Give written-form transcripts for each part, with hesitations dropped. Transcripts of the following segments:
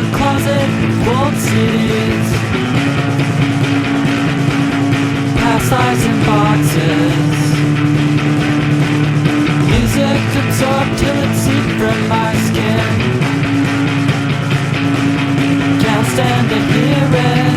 a closet with old CDs, past lives in boxes. Music absorbed till it seeped from my skin. Can't stand to hear it.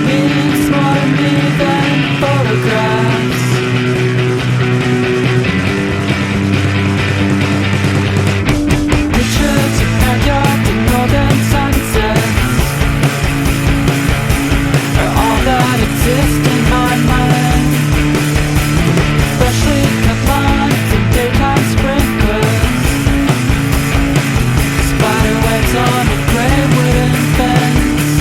Means more to me than photographs. Pictures of backyard and northern sunsets are all that exist in my mind. Freshly cut lines and daytime sprinklers, spider webs on a gray wooden fence.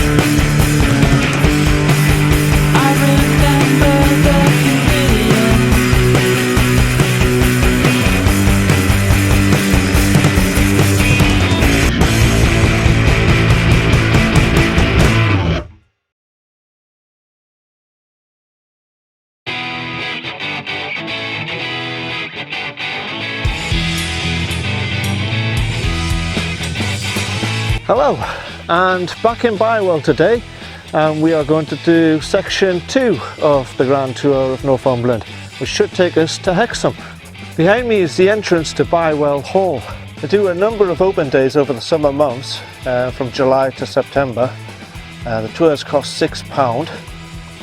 I remember the comedian. Hello, and back in Bywell today, and we are going to do section 2 of the Grand Tour of Northumberland, which should take us to Hexham. Behind me is the entrance to Bywell Hall. They do a number of open days over the summer months, from July to September. The tours cost £6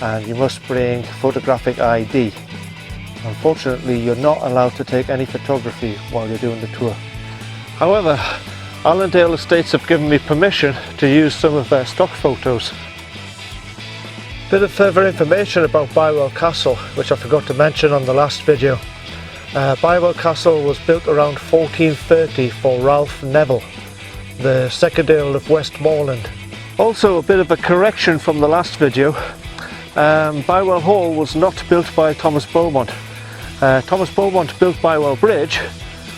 and you must bring photographic ID. Unfortunately, you're not allowed to take any photography while you're doing the tour. However, Allendale Estates have given me permission to use some of their stock photos. Bit of further information about Bywell Castle, which I forgot to mention on the last video. Bywell Castle was built around 1430 for Ralph Neville, the second Earl of Westmoreland. Also, a bit of a correction from the last video. Bywell Hall was not built by Thomas Beaumont. Thomas Beaumont built Bywell Bridge,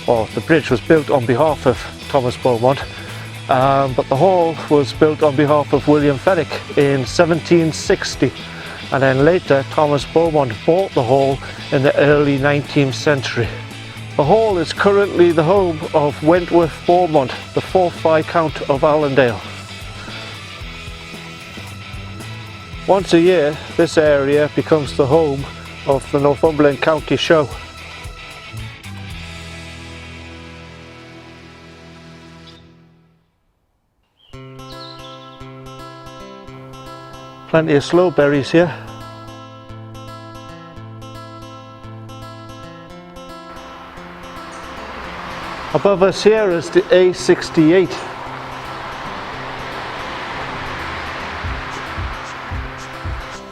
or the bridge was built on behalf of Thomas Beaumont, but the hall was built on behalf of William Fenwick in 1760, and then later Thomas Beaumont bought the hall in the early 19th century. The hall is currently the home of Wentworth Beaumont, the 4th Viscount of Allendale. Once a year, this area becomes the home of the Northumberland County Show. Plenty of sloe berries here. Above us here is the A68.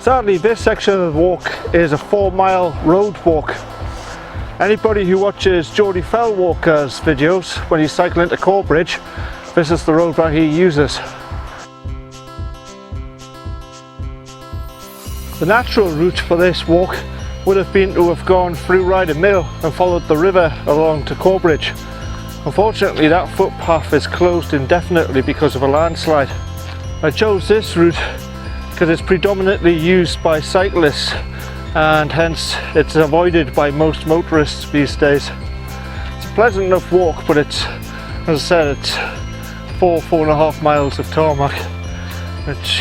Sadly, this section of the walk is a 4-mile road walk. Anybody who watches Geordie Fell Walker's videos when he's cycling to Corbridge, this is the road that he uses. The natural route for this walk would have been to have gone through Ryder Mill and followed the river along to Corbridge. Unfortunately, that footpath is closed indefinitely because of a landslide. I chose this route because it's predominantly used by cyclists and hence it's avoided by most motorists these days. It's a pleasant enough walk, but it's, as I said, it's 4.5 miles of tarmac, which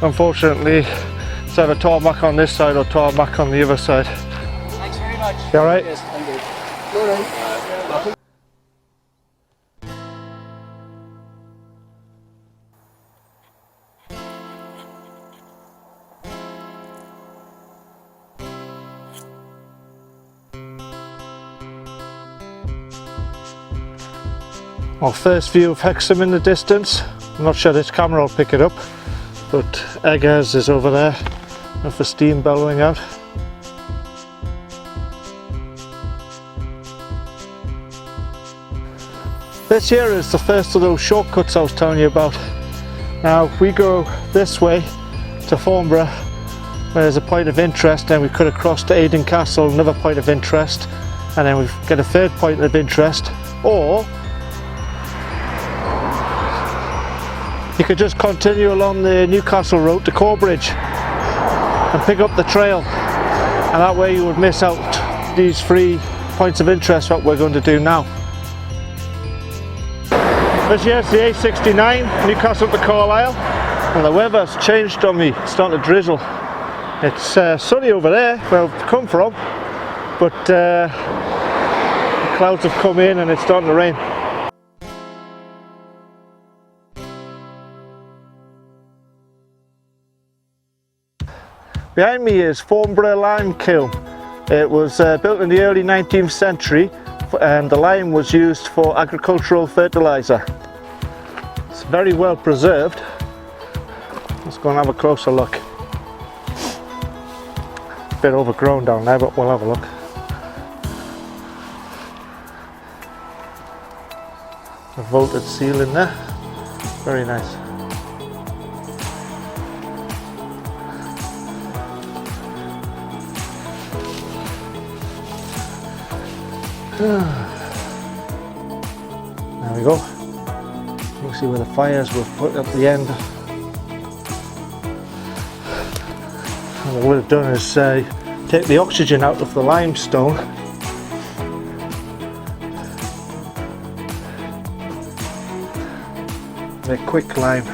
unfortunately it's either tarmac on this side or tarmac on the other side. Thanks very much. You alright? Yes, I'm good. All right. Our first view of Hexham in the distance. I'm not sure this camera will pick it up, but Eggers is over there with the steam bellowing out. This here is the first of those shortcuts I was telling you about. Now, if we go this way to Farnborough, there's a point of interest, then we could have crossed to Aden Castle, another point of interest, and then we get a third point of interest, or you could just continue along the Newcastle road to Corbridge and pick up the trail, and that way you would miss out these 3 points of interest that we're going to do now. This here's the A69, Newcastle to Carlisle, and the weather's changed on me. It's starting to drizzle. It's sunny over there where I've come from, but the clouds have come in and it's starting to rain. Behind me is Thornborough Lime Kiln. It was built in the early 19th century and the lime was used for agricultural fertiliser. It's very well preserved. Let's go and have a closer look. A bit overgrown down there, but we'll have a look. A vaulted ceiling there. Very nice. There we go. You can see where the fires were put at the end. And what we've done is take the oxygen out of the limestone. Make quick lime.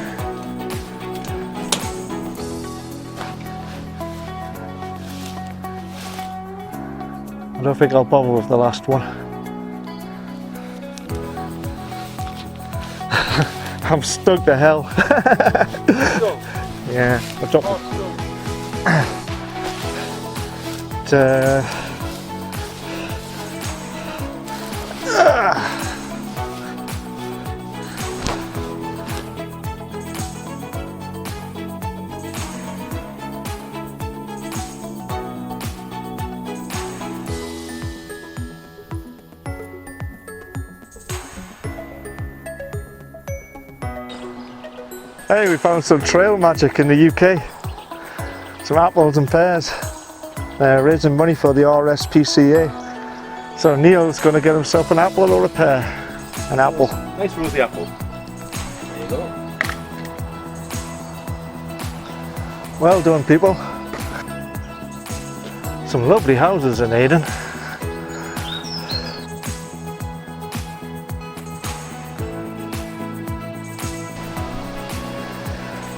I don't think I'll bother with the last one. I'm stuck to hell. Yeah, I dropped it. Hey, we found some trail magic in the UK. Some apples and pears. They're raising money for the RSPCA. So Neil's going to get himself an apple or a pear. An apple. Nice rosy apple. There you go. Well done, people. Some lovely houses in Aden.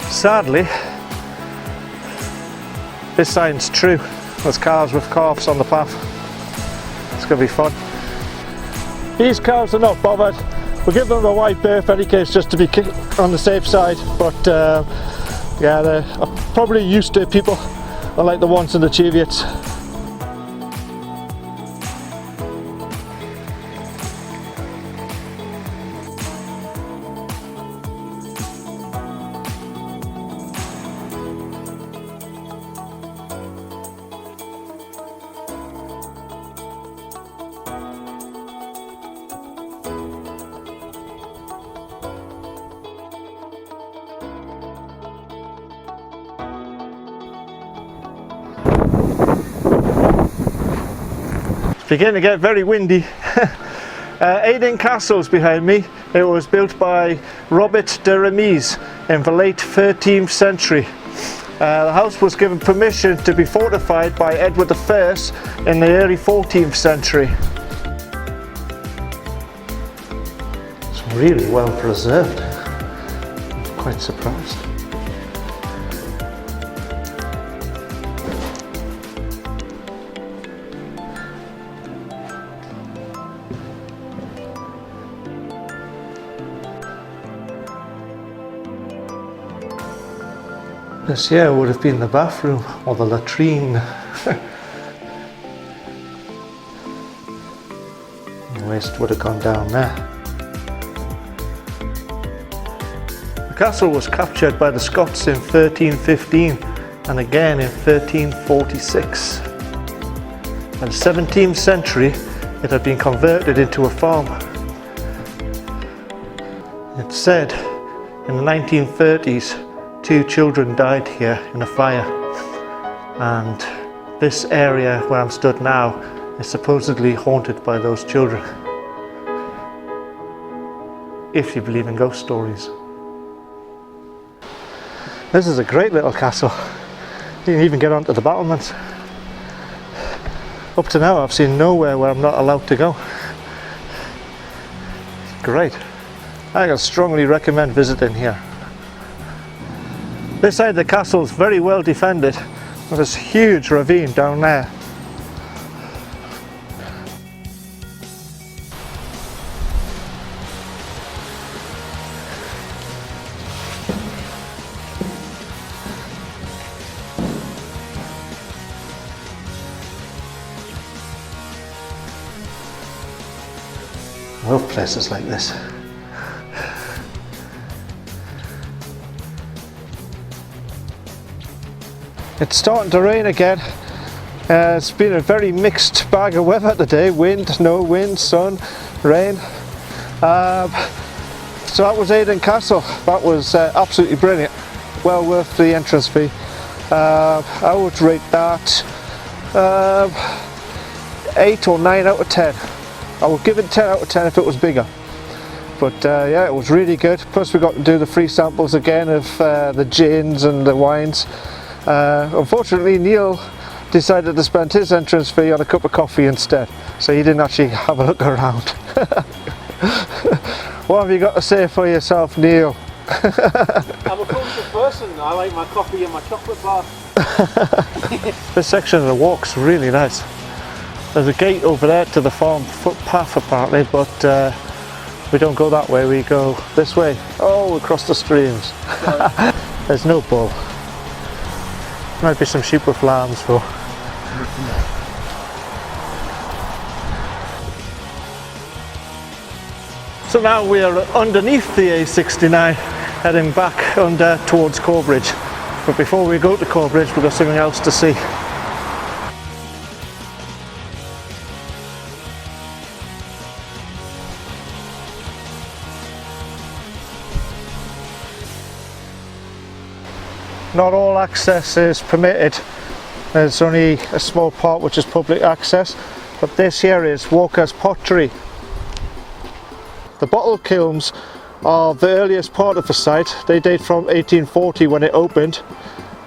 Sadly, this sign's true. There's cars with calves on the path. It's going to be fun. These calves are not bothered. We'll give them a wide berth any case just to be on the safe side. But yeah, they're probably used to people, unlike the ones in the Cheviots. Beginning to get very windy. Aden Castle's behind me. It was built by Robert de Remise in the late 13th century. The house was given permission to be fortified by Edward I in the early 14th century. It's really well preserved. I'm quite surprised. This here would have been the bathroom or the latrine. The waste would have gone down there. The castle was captured by the Scots in 1315 and again in 1346. In the 17th century it had been converted into a farm. It's said in the 1930s 2 children died here in a fire, and this area where I'm stood now is supposedly haunted by those children, if you believe in ghost stories. This is a great little castle. You can even get onto the battlements. Up to now I've seen nowhere where I'm not allowed to go. Great. I can strongly recommend visiting here. This side of the castle is very well defended, with this huge ravine down there. I love places like this. It's starting to rain again. It's been a very mixed bag of weather today. Wind, no wind, sun, rain. So that was Aidan Castle. That was absolutely brilliant. Well worth the entrance fee. I would rate that 8 or 9 out of 10. I would give it 10 out of 10 if it was bigger. But yeah, it was really good. Plus we got to do the free samples again of the gins and the wines. Unfortunately, Neil decided to spend his entrance fee on a cup of coffee instead, so he didn't actually have a look around. What have you got to say for yourself, Neil? I'm a cultural person. I like my coffee and my chocolate bar. This section of the walk's really nice. There's a gate over there to the farm footpath apparently, but we don't go that way, we go this way. Oh, across the streams. There's no bull. Might be some sheep with lambs though. So now we are underneath the A69, heading back under towards Corbridge. But before we go to Corbridge, we've got something else to see. Not all access is permitted. There's only a small part which is public access, but this here is Walker's Pottery. The bottle kilns are the earliest part of the site. They date from 1840 when it opened,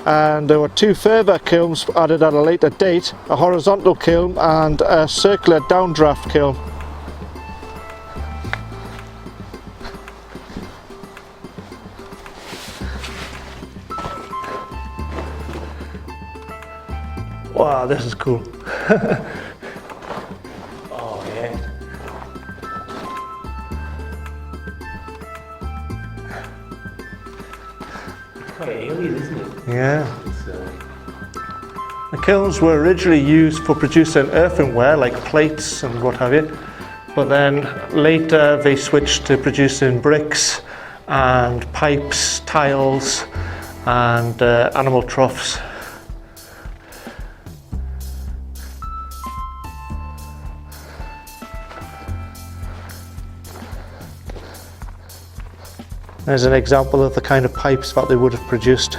and there were 2 further kilns added at a later date, a horizontal kiln and a circular downdraft kiln. Wow, this is cool. Oh yeah. Quite alien, isn't it? Yeah. The kilns were originally used for producing earthenware like plates and what have you, but then later they switched to producing bricks and pipes, tiles and animal troughs. There's an example of the kind of pipes that they would have produced.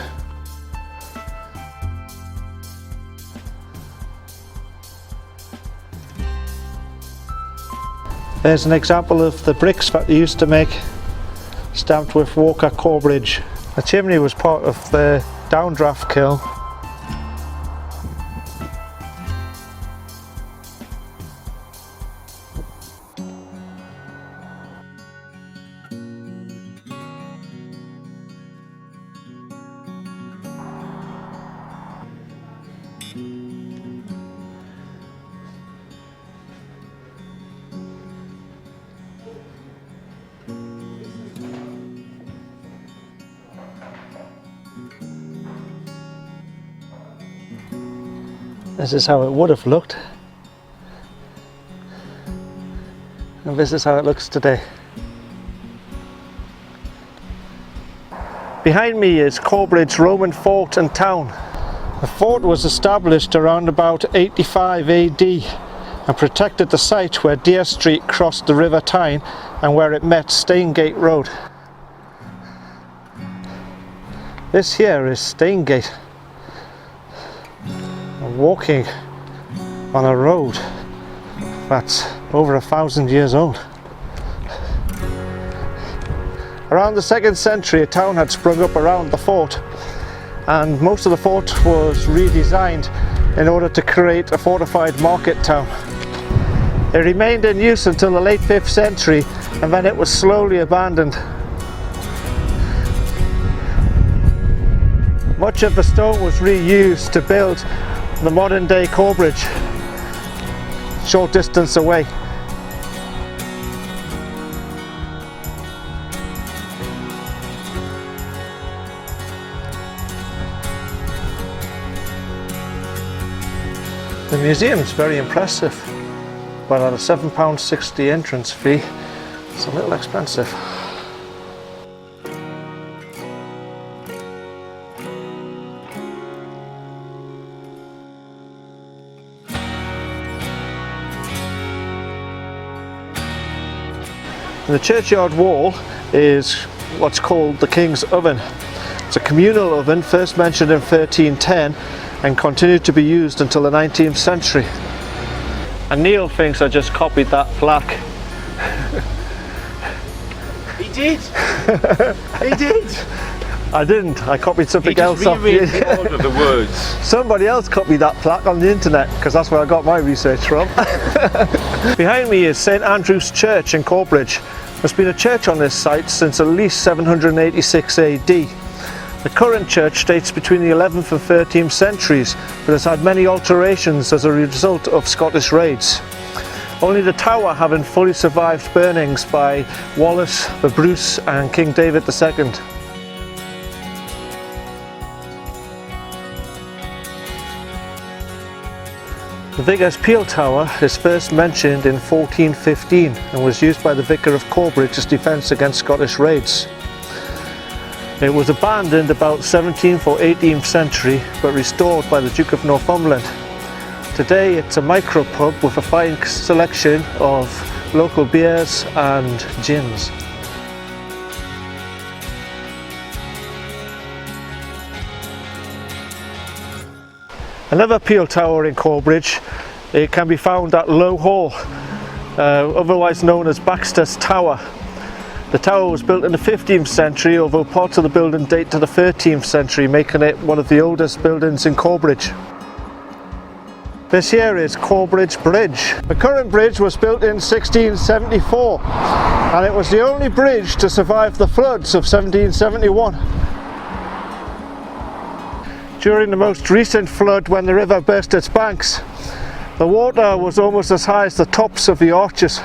There's an example of the bricks that they used to make, stamped with Walker Corbridge. The chimney was part of the downdraft kiln. This is how it would have looked, and this is how it looks today. Behind me is Corbridge Roman fort and town. The fort was established around about 85 AD and protected the site where Deer Street crossed the River Tyne and where it met Staingate Road. This here is Staingate. Walking on a road that's over 1,000 years old. Around the 2nd century, a town had sprung up around the fort, and most of the fort was redesigned in order to create a fortified market town. It remained in use until the late 5th century, and then it was slowly abandoned. Much of the stone was reused to build the modern day Corbridge, short distance away. The museum's very impressive, but at a £7.60 entrance fee, it's a little expensive. The churchyard wall is what's called the King's Oven. It's a communal oven, first mentioned in 1310 and continued to be used until the 19th century. And Neil thinks I just copied that plaque. He did! He did! I didn't, I copied something else off Reread you. the order of the words. Somebody else copied that plaque on the internet, because that's where I got my research from. Behind me is St Andrew's Church in Corbridge. There's been a church on this site since at least 786 AD. The current church dates between the 11th and 13th centuries, but has had many alterations as a result of Scottish raids. Only the tower having fully survived burnings by Wallace, the Bruce and King David II. The Vicar's Peel Tower is first mentioned in 1415 and was used by the Vicar of Corbridge as defence against Scottish raids. It was abandoned about 17th or 18th century but restored by the Duke of Northumberland. Today it's a micro pub with a fine selection of local beers and gins. Another peel tower in Corbridge, it can be found at Low Hall, otherwise known as Baxter's Tower. The tower was built in the 15th century, although parts of the building date to the 13th century, making it one of the oldest buildings in Corbridge. This here is Corbridge Bridge. The current bridge was built in 1674 and it was the only bridge to survive the floods of 1771. During the most recent flood, when the river burst its banks, the water was almost as high as the tops of the arches.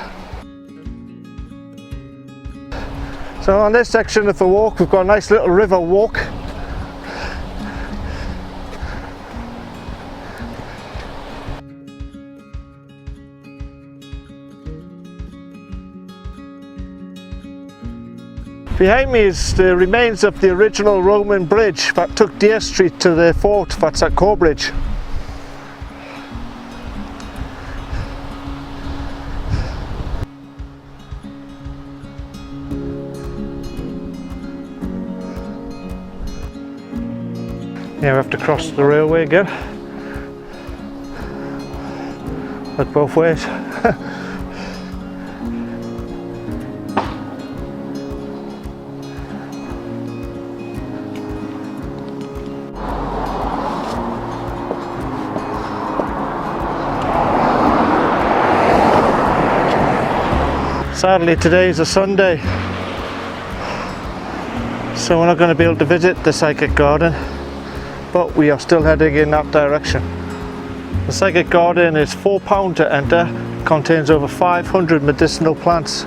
So on this section of the walk we've got a nice little river walk. Behind me is the remains of the original Roman bridge that took Deer Street to the fort that's at Corbridge. Yeah, we have to cross the railway again. Look both ways. Sadly today is a Sunday, so we're not going to be able to visit the Psychic Garden, but we are still heading in that direction. The Psychic Garden is £4 to enter, contains over 500 medicinal plants.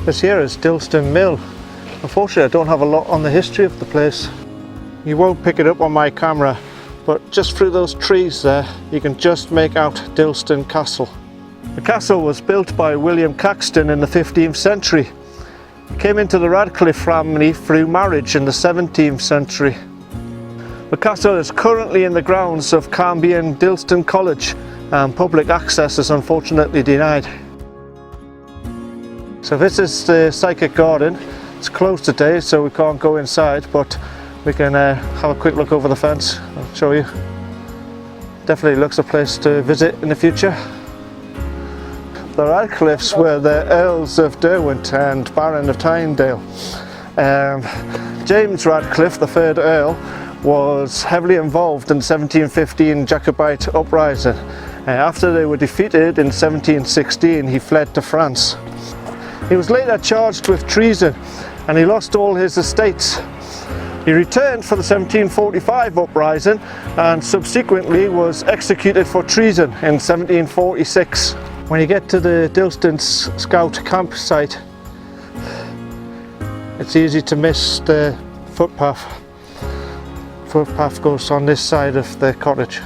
This here is Dillston Mill. Unfortunately I don't have a lot on the history of the place. You won't pick it up on my camera, but just through those trees there you can just make out Dillston Castle. The castle was built by William Caxton in the 15th century. It came into the Radcliffe family through marriage in the 17th century. The castle is currently in the grounds of Carnby Dillston College and public access is unfortunately denied. So this is the Psychic Garden. It's closed today so we can't go inside, but we can have a quick look over the fence. I'll show you. Definitely looks a place to visit in the future. The Radcliffes were the Earls of Derwent and Baron of Tynedale. James Radcliffe, the 3rd Earl, was heavily involved in the 1715 Jacobite uprising. After they were defeated in 1716, he fled to France. He was later charged with treason and he lost all his estates. He returned for the 1745 uprising and subsequently was executed for treason in 1746. When you get to the Dilston Scout campsite, it's easy to miss the footpath. Footpath goes on this side of the cottage.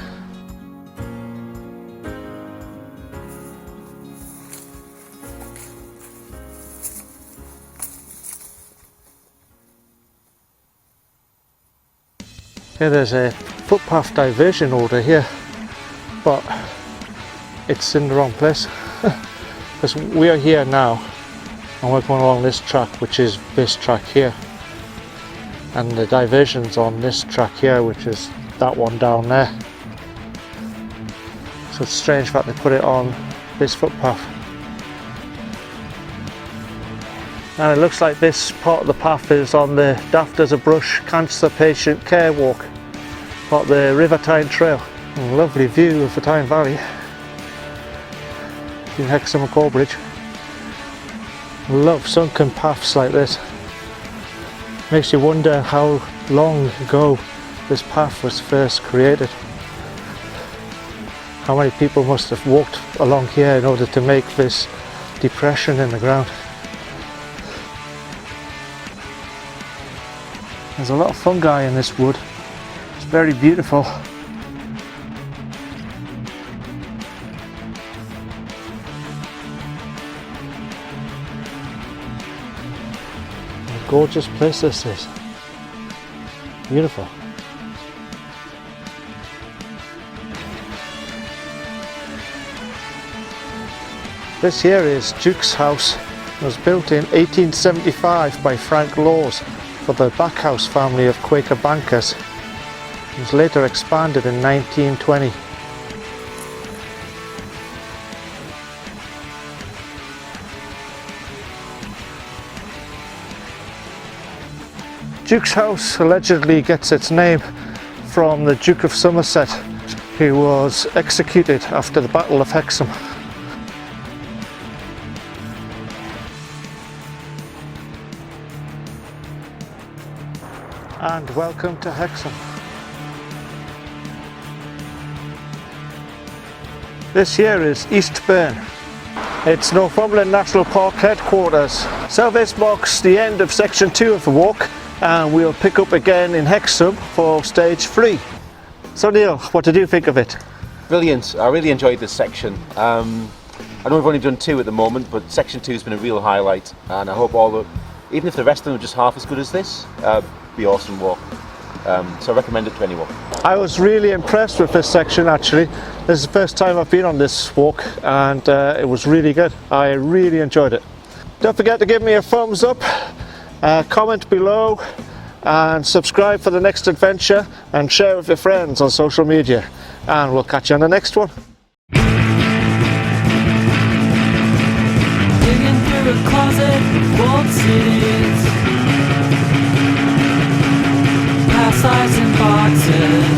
Here there's a footpath diversion over here, but it's in the wrong place because we are here now and we're going along this track, which is this track here, and the diversion's on this track here, which is that one down there. So it's strange that they put it on this footpath. And it looks like this part of the path is on the Daft as a Brush Cancer Patient Care Walk, part of the River Tyne Trail. A lovely view of the Tyne Valley in Hexham and Corbridge. Love sunken paths like this. Makes you wonder how long ago this path was first created. How many people must have walked along here in order to make this depression in the ground. There's a lot of fungi in this wood. It's very beautiful. What a gorgeous place this is. Beautiful. This here is Duke's house. It was built in 1875 by Frank Laws for the Backhouse family of Quaker bankers. It was later expanded in 1920. Duke's house allegedly gets its name from the Duke of Somerset, who was executed after the Battle of Hexham. And welcome to Hexham. This here is East Burn. It's Northumberland National Park headquarters. So this marks the end of section 2 of the walk, and we'll pick up again in Hexham for stage 3. So Neil, what did you think of it? Brilliant. I really enjoyed this section. I know we've only done 2 at the moment, but section 2 has been a real highlight, and I hope even if the rest of them are just half as good as this, be awesome walk. So I recommend it to anyone. I was really impressed with this section actually. This is the first time I've been on this walk, and it was really good. I really enjoyed it. Don't forget to give me a thumbs up, comment below, and subscribe for the next adventure, and share with your friends on social media. And we'll catch you on the next one. Digging through a closet with walled cities, past lives in boxes.